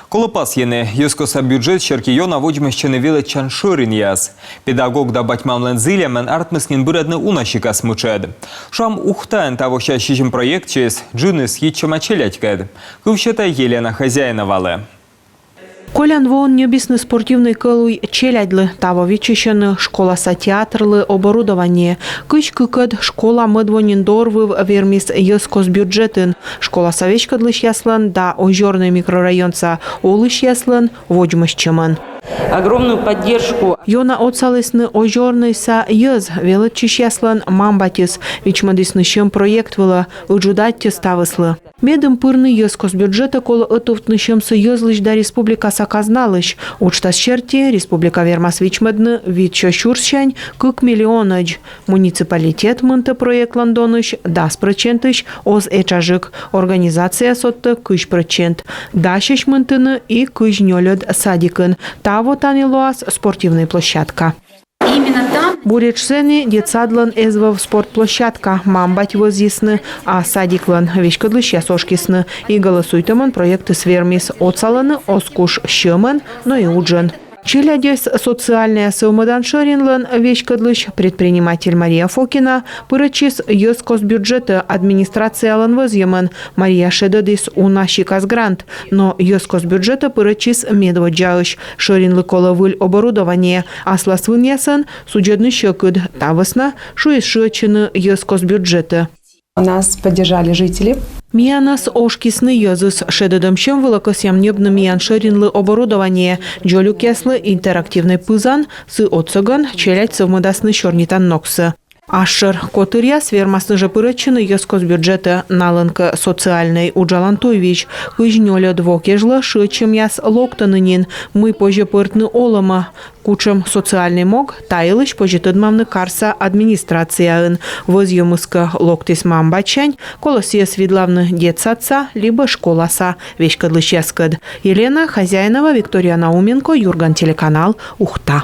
Колопас ене юскоса бюджет шеркиона водимещены вилет чаншурин яс. Педагог да батьмамлен зилемен артмыснин буредны унашика смучед. Шам ухтаен того щащичем проект чес джиныс ечемачелятькед. Кувщета Елена Хозяиновале. Колян вон небесный спортивный колуй челядлы, того вечещен школа-са театрлы оборудование. Кыч-кыкад школа медвонин дорвыв вермис ескос бюджетын. Школа-са вечкадлыш яслан да озерный микрорайонца олыш яслан водимощеман. Огромную поддержку. Йона отсалысны озерный са ез велетчиш яслан мамбатис, вичмадисны шем проект вела уджудатте ставыслы. Медым пырны ескос бюджета кола ытовтны шемсы езлыш да республика саказналыш. Учтас черти республика вермас вичмадны вичо шурсчань кык миллионыч. Муниципалитет мынты проект ландоныш да спрочентыш оз эчажык. Организация сотты кыш процент. Дашеш мынтыны и кыш нёлёд садикын. Таво танилуас спортивная площадка. Именно там Буречсене детсадлан эзвав спортплощадка, мамбать возисны, а садиклан вещкадлыш ясошкисны. И голосуйтаман проекты свермис отсаланы оскуш щемен, но и уджен. Челядес социальная сылмадан шаринлан вещкадлыш предприниматель Мария Фокина пырачис ескос бюджета администрация алан возьемен Мария Шедадис унашикас грант, но ескос бюджета пырачис медводжаыш шаринлы коловыль оборудование, а сласвын ясан судебный щекыд тавысна шуешечины ескос бюджета. Нас поддержали жители. Мианас ошкисны езыс шедедымшем вылакосям небны миян шеринлы оборудование. Джолю кеслы интерактивный пызан сы отсоган челять совмыдасны шорнитан ноксы. Ашер Котырья свермасны же пырычыны ескос бюджета налынка социальный уджалантуевич. Кыжнёля двокежла шычым яс локтанынин. Мы позже пыртны олама. Кучем социальный мог тайлыш пожитыдмамны карса администрацияын. Возьемыска локтис мамбачань, колосия свидлавны детсадца, либо школаса вещкадлыш яскад. Елена Хозяинова, Виктория Науменко, Юрган, телеканал Ухта.